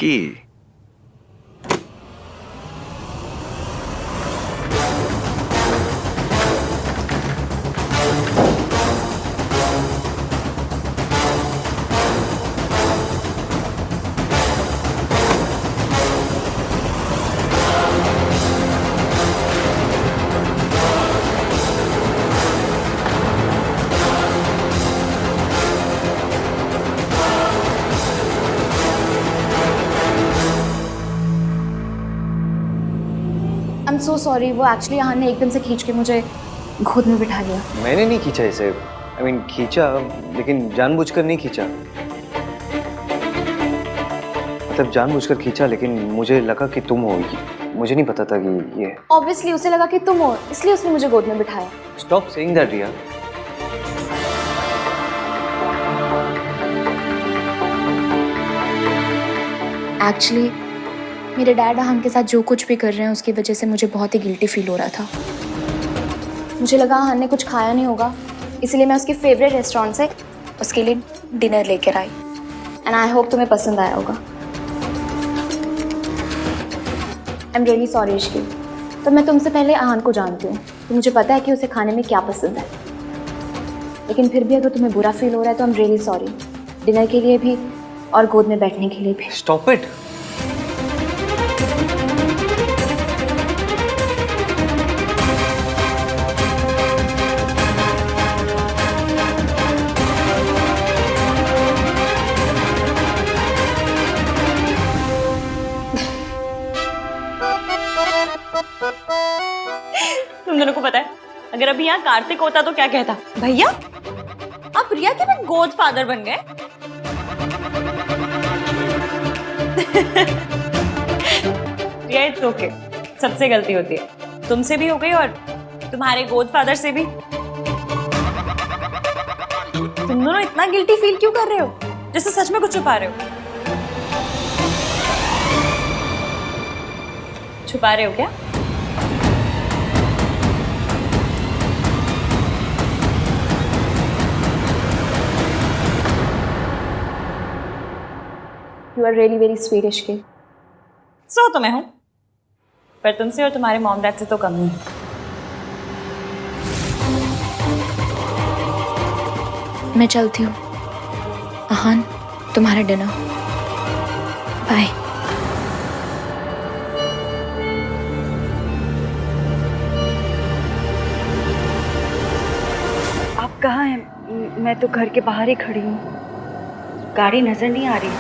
Lucky. I am so sorry. वो actually यहाँ ने एकदम से खींच के मुझे गोद में बिठा लिया। मैंने नहीं खींचा इसे। I mean, खींचा लेकिन जानबूझकर नहीं खींचा। मतलब जानबूझकर खींचा लेकिन मुझे लगा कि तुम हो। मुझे नहीं पता था कि ये। ऑब्वियसली उसे लगा कि तुम हो, इसलिए उसने मुझे गोद में बिठाया। Stop saying that Riya. Actually मेरे डैड अहान के साथ जो कुछ भी कर रहे हैं उसकी वजह से मुझे बहुत ही गिल्टी फील हो रहा था। मुझे लगा अहान ने कुछ खाया नहीं होगा, इसलिए मैं उसके फेवरेट रेस्टोरेंट से उसके लिए डिनर लेकर आई। एंड आई होप तुम्हें पसंद आया होगा। I am really sorry Ishki. तो मैं तुमसे पहले अहान को जानती हूँ, तो मुझे पता है कि उसे खाने में क्या पसंद है। लेकिन फिर भी अगर तुम्हें बुरा फील हो रहा है तो I am really sorry. Dinner के लिए भी और गोद में बैठने के लिए भी। Stop it. तुम दोनों को पता है, अगर अभी यहाँ कार्तिक होता तो क्या कहता? भैया आप रिया के भी गोद फादर बन गए। रिया इट्स ओके, सबसे गलती होती है। तुमसे भी हो गई और तुम्हारे गोद फादर से भी। तुम दोनों इतना गिल्टी फील क्यों कर रहे हो, जैसे सच में कुछ छुपा रहे हो? छुपा रहे हो क्या? You are really very sweet Ishki. So तो मैं हूं, पर तुमसे और तुम्हारे मॉम डैड से तो कम ही। मैं चलती हूँ। अहान, तुम्हारा डिनर। बाय। आप कहाँ हैं? मैं तो घर के बाहर ही खड़ी हूँ, गाड़ी नजर नहीं आ रही।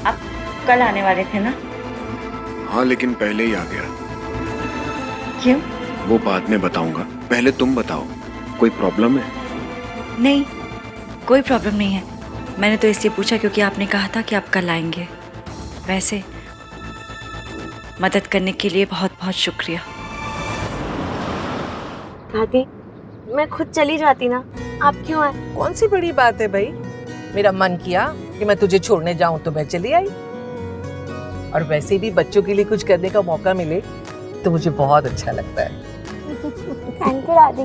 आप कल आने वाले थे ना? हाँ, लेकिन पहले ही आ गया। क्यों? वो बाद में बताऊंगा, पहले तुम बताओ, कोई प्रॉब्लम है? नहीं, कोई प्रॉब्लम नहीं है। मैंने तो इसलिए पूछा क्योंकि आपने कहा था कि आप कल आएंगे। वैसे मदद करने के लिए बहुत बहुत शुक्रिया। दादी, मैं खुद चली जाती ना, आप क्यों आए? कौन सी बड़ी बात है भाई, मेरा मन किया कि मैं तुझे छोड़ने जाऊं तो मैं चली आई। और वैसे भी बच्चों के लिए कुछ करने का मौका मिले तो मुझे बहुत अच्छा लगता है। थैंक यू दादी।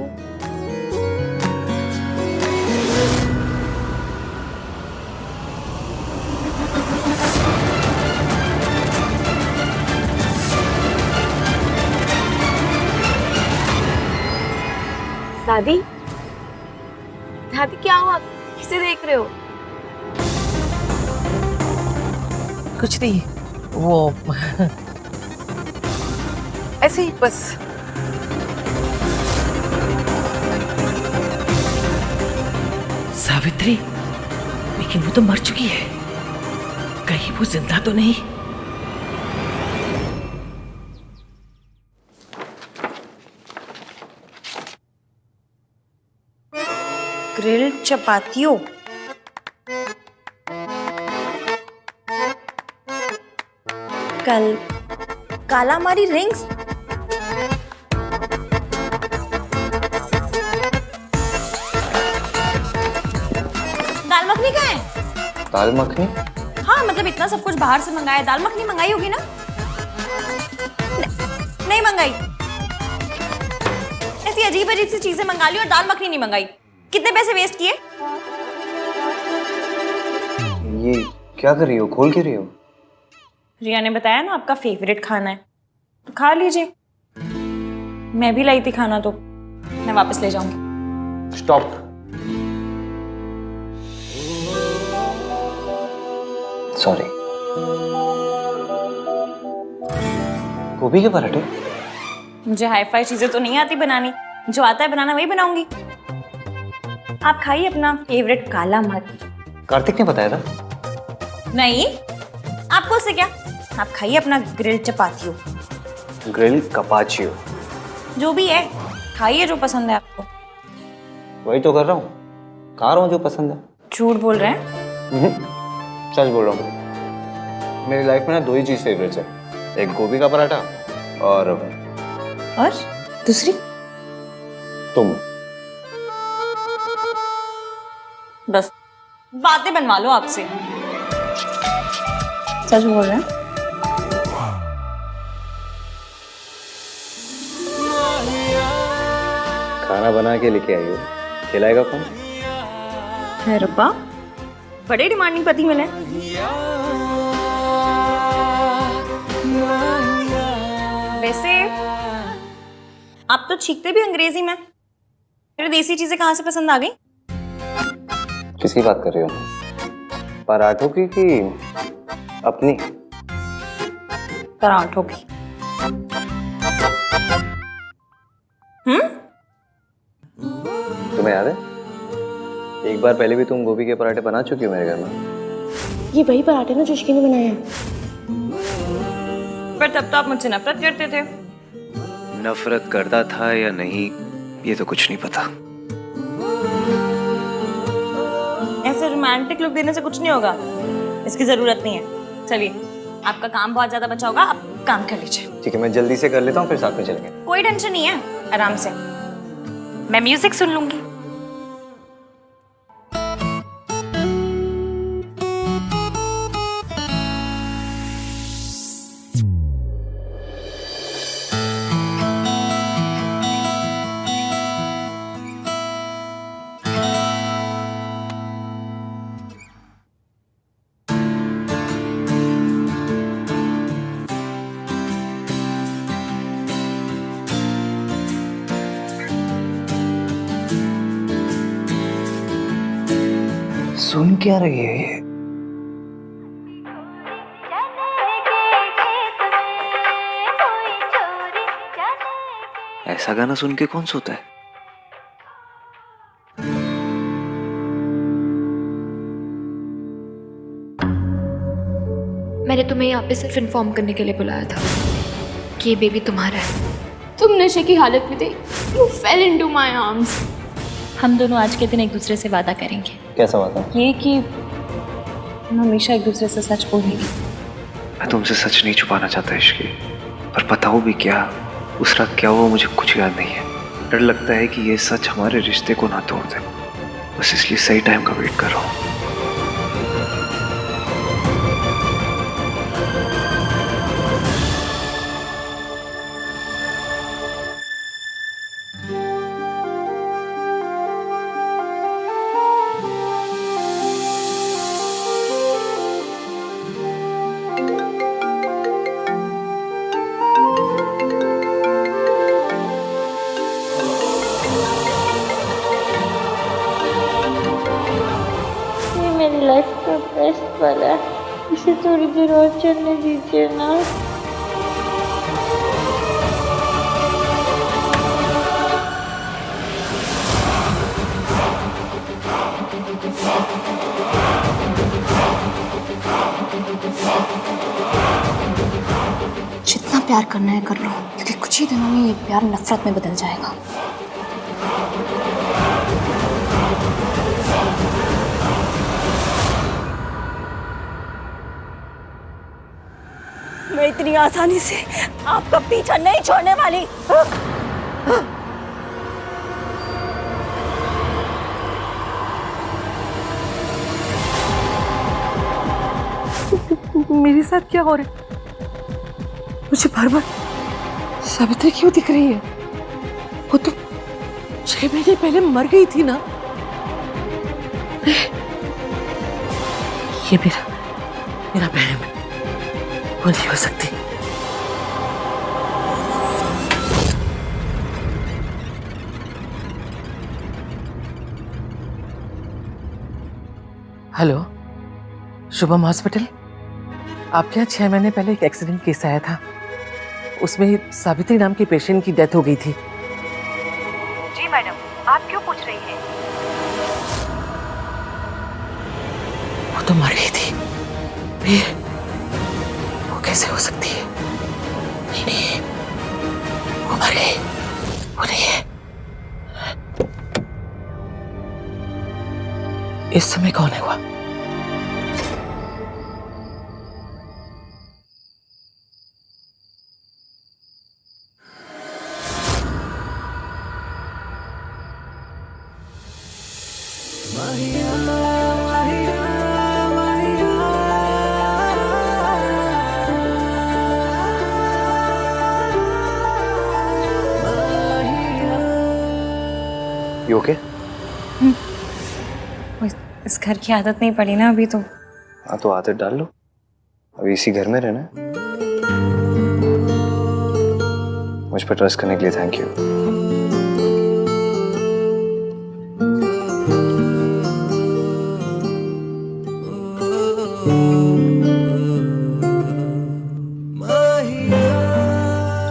दादी, दादी क्या हुआ? किसे देख रहे हो? कुछ नहीं, वो ऐसे ही बस। सावित्री, लेकिन वो तो मर चुकी है, कहीं वो जिंदा तो नहीं? ग्रिल्ड चपातियों, कल कालामारी रिंग्स, दाल मखनी कहाँ है? दाल मखनी? मतलब इतना सब कुछ बाहर से मंगाया, दाल मखनी मंगाई होगी ना? नहीं मंगाई। ऐसी अजीब अजीब सी चीजें मंगा ली और दाल मखनी नहीं मंगाई। कितने पैसे वेस्ट किए? ये क्या कर रही हो, खोल क्यों रही हो? रिया ने बताया ना आपका फेवरेट खाना है, तो खा लीजिए। मैं भी लाई थी खाना, तो मैं वापस ले जाऊंगी। स्टॉप। सॉरी। गोभी के पराठे? मुझे हाई फाई चीजें तो नहीं आती बनानी, जो आता है बनाना वही बनाऊंगी। आप खाइए अपना फेवरेट काला मर्च। कार्तिक ने बताया था। नहीं, आपको उससे क्या? आप खाइए अपना ग्रिल चपातियो, ग्रिल कपाचियो। जो भी है खाइए, जो पसंद है आपको। वही तो कर रहा हूँ, खा रहा हूँ जो पसंद है। झूठ बोल रहे हैं? सच बोल रहा हूँ। मेरी लाइफ में ना 2 ही चीज फेवरेट्स है, एक गोभी का पराठा और दूसरी? तुम। बस बातें बनवा लो आपसे। सच बोल रहे हैं? खाना बना के लेके आई हो, खिलाएगा कौन? है रब्बा, बड़े डिमांडिंग पति मिले। वैसे आप तो छींकते भी अंग्रेजी में, फिर देसी चीजें कहाँ से पसंद आ गई? किसकी बात कर रही हो? पराठों की कि अपनी? पराठों की। तुम्हें याद है एक बार पहले भी तुम गोभी के पराठे बना चुकी हो मेरे घर में? ये वही पराठे ना जो इश्की ने बनाए हैं। पर तब तो आप मुझसे नफरत करते थे। नफरत करता था या नहीं ये तो कुछ नहीं पता। ऐसे रोमांटिक लुक देने से कुछ नहीं होगा, इसकी जरूरत नहीं है। चलिए, आपका काम बहुत ज्यादा बचा होगा, आप काम कर लीजिए। ठीक है, मैं जल्दी से कर लेता हूँ, फिर साथ में चलेंगे। कोई टेंशन नहीं है, आराम से। मैं म्यूजिक सुन लूंगी। सुन क्या रही है ये? ऐसा गाना सुन के कौन सोता है? मैंने तुम्हें यहाँ पे सिर्फ इन्फॉर्म करने के लिए बुलाया था कि ये बेबी तुम्हारा है। तुम नशे की हालत में थे, you fail into my arms. हम दोनों आज के दिन एक दूसरे से वादा करेंगे। कैसा बात है? ये कि हम हमेशा एक दूसरे से सच बोलेंगे। मैं तुमसे सच नहीं छुपाना चाहता इश्की, पर बताओ भी क्या, उस रात क्या हुआ मुझे कुछ याद नहीं है। डर लगता है कि ये सच हमारे रिश्ते को ना तोड़ दे, बस इसलिए सही टाइम का वेट कर रहा हूँ। मेरी लाइफ का बेस्ट वाला है, इसे थोड़ी देर और चलने दीजिए ना। जितना प्यार करना है कर लो, क्योंकि कुछ ही दिनों में ये प्यार नफरत में बदल जाएगा। मैं इतनी आसानी से आपका पीछा नहीं छोड़ने वाली। मेरे साथ क्या हो रहा है? मुझे बार बार सावित्री क्यों दिख रही है? वो तो 6 महीने पहले मर गई थी ना। ये मेरा बहन है, वो नहीं हो सकती। Hello, Shubham hospital. आपके यहाँ 6 महीने पहले एक एक्सीडेंट केस आया था, उसमें सावित्री नाम के पेशेंट की डेथ हो गई थी। जी मैडम, आप क्यों पूछ रही हैं? वो तो मर गई थी। वो कैसे हो सकती है? नहीं, वो मर गई, वो नहीं है। इस समय कौन है वो? You okay? इस घर की आदत नहीं पड़ी ना अभी तो। हाँ तो आदत डाल लो, अभी इसी घर में रहना है। मुझ पर ट्रस्ट करने के लिए थैंक यू।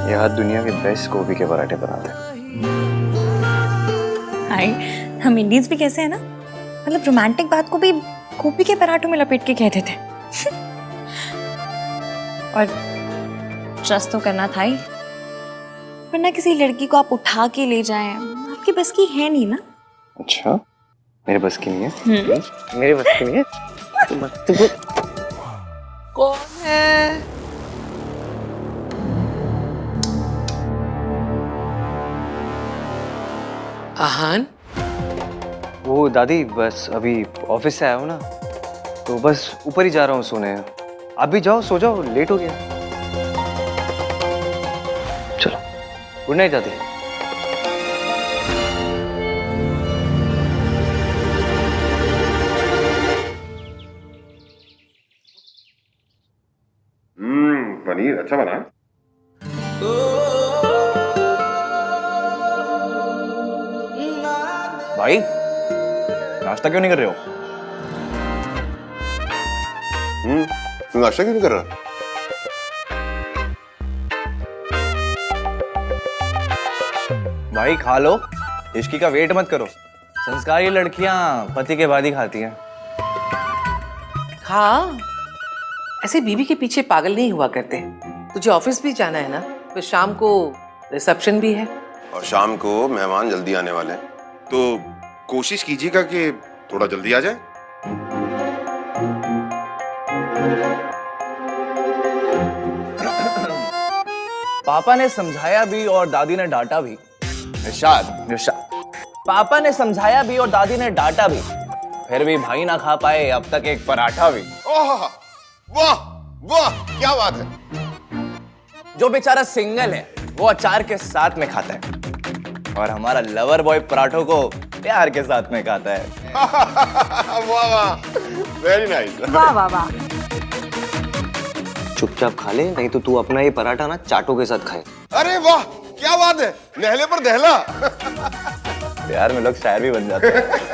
ये हाथ दुनिया के बेस्ट गोभी के पराठे बनाते हैं। हाय, हम इंडियंस भी कैसे है ना, मतलब रोमांटिक बात को भी गोभी के पराठों में लपेट के कहते थे। और ट्रस्ट तो करना था ही, वरना किसी लड़की को आप उठा के ले जाएं, आपकी बस की है नहीं ना। अच्छा, मेरे बस की नहीं है? मेरे बस की नहीं है? तो कौन है? आहान, वो दादी, बस अभी ऑफिस से आया हूँ ना, तो बस ऊपर ही जा रहा हूँ सोने। आप भी जाओ, सो जाओ, लेट हो गया। चलो, गुड नाइट दादी। पनीर अच्छा बना है। भाई, नाश्ता क्यों नहीं कर रहे हो? तू नाश्ता क्यों नहीं कर रहा? भाई खा लो, इश्की का वेट मत करो। संस्कारी लड़कियां पति के बाद ही खाती हैं। हाँ, ऐसे बीवी के पीछे पागल नहीं हुआ करते। तुझे ऑफिस भी जाना है ना, फिर शाम को रिसेप्शन भी है। और शाम को मेहमान जल्दी आने वाले हैं, तो कोशिश कीजिएगा कि थोड़ा जल्दी आ जाए। पापा ने समझाया भी और दादी ने डांटा भी। निशाद, पापा ने समझाया भी और दादी ने डांटा भी, फिर भी भाई ना खा पाए अब तक एक पराठा भी। ओह, वाह वाह, क्या बात है। जो बेचारा सिंगल है वो अचार के साथ में खाता है, और हमारा लवर बॉय पराठों को प्यार के साथ में खाता है। वाह वाह, वेरी नाइस। वाह वाह वाह। चुपचाप खा ले, नहीं तो तू अपना ये पराठा ना चाटों के साथ खाए। अरे वाह, क्या बात है, नहले पर दहला। प्यार में लोग शायर भी बन जाते हैं।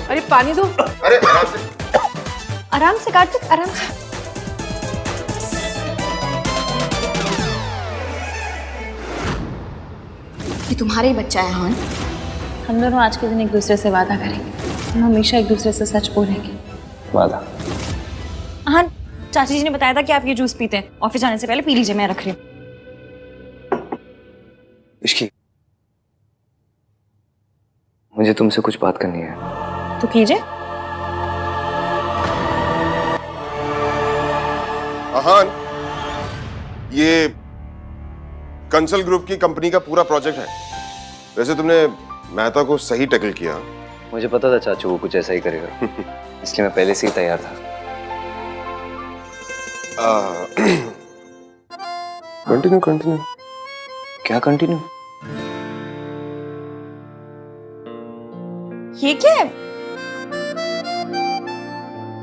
अरे पानी दो। अरे आराम से कार्तिक, आराम से। ये तुम्हारा ही बच्चा है हान। हम दोनों आज के दिन एक दूसरे से वादा करेंगे, हम हमेशा एक दूसरे से सच बोलेंगे। वादा। हाँ, चाची जी ने बताया था कि आप ये जूस पीते हैं। ऑफिस जाने से पहले पी लीजिए, मैं रख रही हूँ। इश्की, मुझे तुमसे कुछ बात करनी है। तो कीजिए। आहान, ये कंसल ग्रुप की कंपनी का पूरा प्रोजेक्ट है। वैसे तुमने मेहता को सही टैकल किया। मुझे पता था चाचू वो कुछ ऐसा ही करेगा, इसलिए मैं पहले से ही तैयार था। Continue continue. क्या कंटिन्यू? ये क्या है?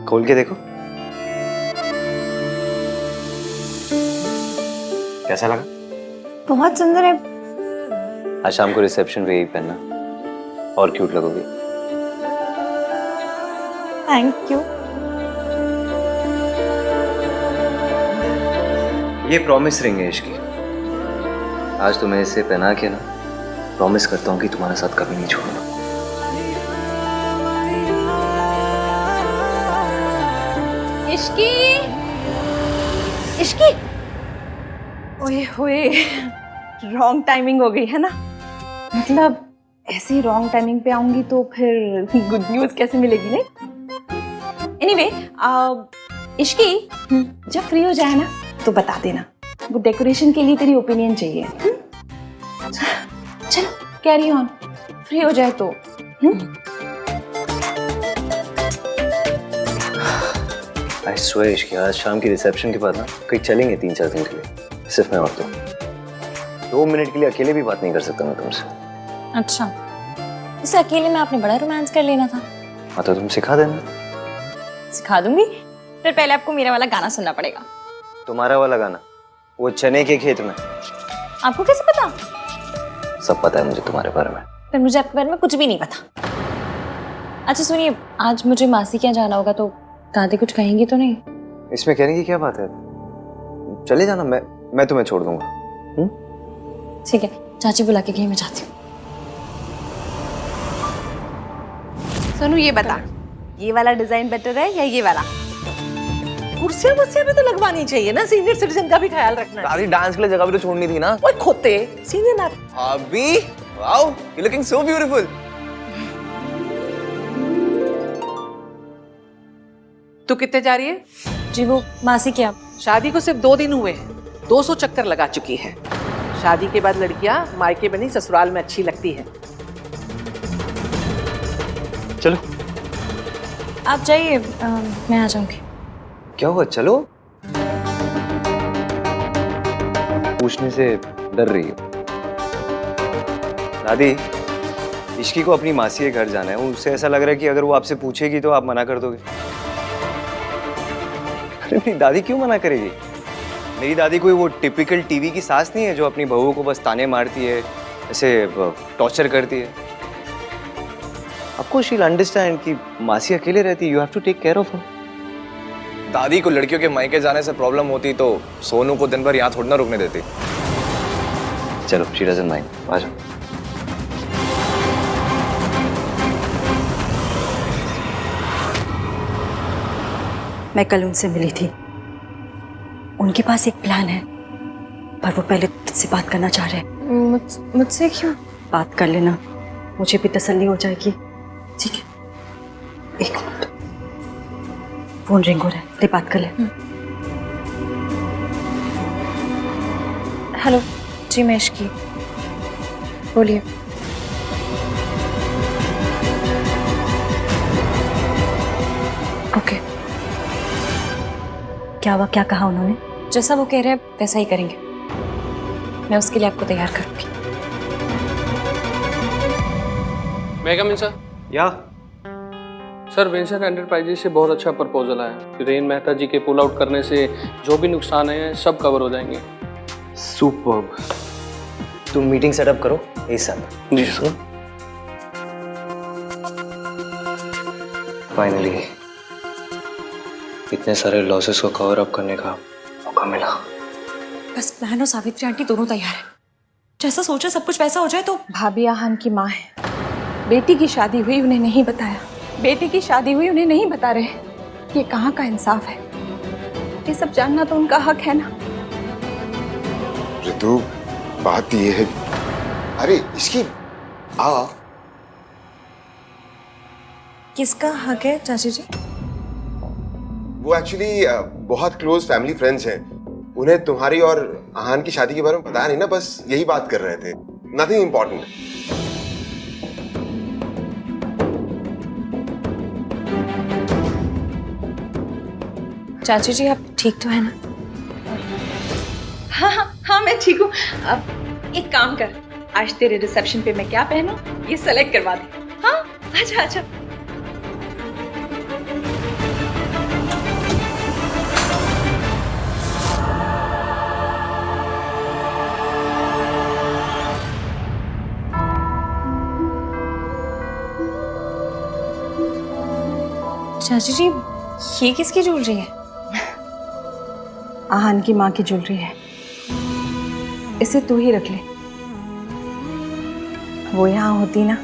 खोल के देखो, कैसा लगा? बहुत सुंदर है। आज शाम को रिसेप्शन पे यही पहनना, और क्यूट लगोगी। Thank you. ये प्रॉमिस रिंग है इश्की। आज तो मैं इसे पहना के ना प्रॉमिस करता हूँ कि तुम्हारे साथ कभी नहीं छोड़ूंगा। इश्की, इश्की, ओए होए, रॉन्ग टाइमिंग हो गई है ना। मतलब ऐसे ही रॉन्ग टाइमिंग पे आऊंगी तो फिर गुड न्यूज कैसे मिलेगी नहीं। एनीवे, इश्की, जब फ्री हो जाए ना तो बता देना। वो डेकोरेशन के लिए तेरी ओपिनियन चाहिए। चलो कैरी ऑन, फ्री हो जाए तो। आई स्वेयर इश्की, आज शाम की रिसेप्शन के बाद ना कहीं चलेंगे 3-4 दिन के लिए, सिर्फ मैं और तुम। 2 मिनट के लिए अकेले भी बात नहीं कर सकता मैं तुमसे। अच्छा, उसे अकेले में आपने बड़ा रोमांस कर लेना था। हाँ तो तुम सिखा देना। सिखा दूंगी, फिर पहले आपको मेरा वाला गाना सुनना पड़ेगा। तुम्हारा वाला गाना? वो चने के खेत में। आपको कैसे पता? सब पता है मुझे तुम्हारे बारे में। फिर मुझे आपके बारे में कुछ भी नहीं पता। अच्छा सुनिए, आज मुझे मासी के यहाँ जाना होगा तो दादी कुछ कहेंगी तो नहीं? इसमें कहने की क्या बात है, चले जाना, मैं तुम्हें छोड़ दूंगा। ठीक है, चाची बुला के गई, मैं जाती हूँ। सोनू ये बता, ये वाला डिजाइन बेटर है या ये वाला? कुर्सियां वुर्सियां भी तो लगवानी चाहिए ना, सीनियर सिटीजन का भी ख्याल रखना है। दादी डांस के लिए जगह भी तो छोड़नी थी ना। ओए खोते, सीनियर ना। अभी wow, you looking so beautiful. तू कितने जा रही है? जी वो मासी के यहाँ। शादी को सिर्फ 2 दिन हुए हैं, 200 चक्कर लगा चुकी है। शादी के बाद लड़कियां मायके बनी ससुराल में अच्छी लगती है। चलो आप जाइए, मैं आ जाऊंगी। क्या हुआ, चलो। पूछने से डर रही हो दादी? इश्की को अपनी मासी के घर जाना है, उससे ऐसा लग रहा है कि अगर वो आपसे पूछेगी तो आप मना कर दोगे। अरे मेरी दादी क्यों मना करेगी? मेरी दादी कोई वो टिपिकल टीवी की सास नहीं है जो अपनी बहू को बस ताने मारती है, ऐसे टॉर्चर करती है। आपको शील अंडरस्टैंड कि मासी अकेले रहती है, you have to take care of her. दादी को लड़कियों के मायके जाने से प्रॉब्लम होती तो सोनू को दिन भर यहाँ थोड़ी ना रुकने देती। चलो, शी डजंट माइंड, आ जाओ। मैं कल उनसे मिली थी, उनके पास एक प्लान है, पर वो पहले तुझसे बात करना चाह रहे हैं। मुझसे क्यों? बात कर लेना, मुझे भी तसल्ली हो जाएगी। ठीक है, 1 मिनट, फोन रिंग हो रहा है, ले बात कर ले। हेलो जी, मैं इश्की, बोलिए। ओके, क्या हुआ, क्या कहा उन्होंने? जैसा वो कह रहे हैं वैसा ही करेंगे। मैं उसके लिए आपको तैयार करूंगी। मैं कम इन सर? या सर, वेंचर एंटरप्राइजेज से बहुत अच्छा प्रपोजल आया है। हिरेन मेहता जी के पुल आउट करने से जो भी नुकसान है सब कवर हो जाएंगे। सुपर्ब। तुम मीटिंग सेटअप करो ASAP। जी सर। फाइनली इतने सारे लॉसेस को कवर अप करने का मौका मिला। बस बहन और सावित्री आंटी दोनों तैयार है। जैसा सोचा सब कुछ वैसा हो जाए तो। भाभी आहान की माँ है, बेटी की शादी हुई उन्हें नहीं बताया, बेटी की शादी हुई उन्हें नहीं बता रहे। ये कहाँ का इंसाफ है? ये सब जानना तो उनका हक है ना। ऋतु, बात ये है, अरे इसकी आ किसका हक है चाची जी? वो एक्चुअली बहुत क्लोज फैमिली फ्रेंड्स हैं। उन्हें तुम्हारी और आहान की शादी के बारे में पता नहीं ना, बस यही बात कर रहे थे। Nothing important. चाची जी आप ठीक तो है ना? हाँ मैं ठीक हूँ। अब एक काम कर, आज तेरे रिसेप्शन पे मैं क्या पहनूं ये सेलेक्ट करवा दे। हाँ आजा आजा। चाची जी ये किसकी ज्वेलरी है? आहान की माँ की ज्वेलरी है, इसे तू ही रख ले। वो यहाँ होती ना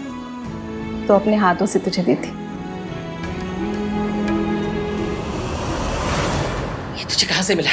तो अपने हाथों से तुझे देती। ये तुझे कहाँ से मिला?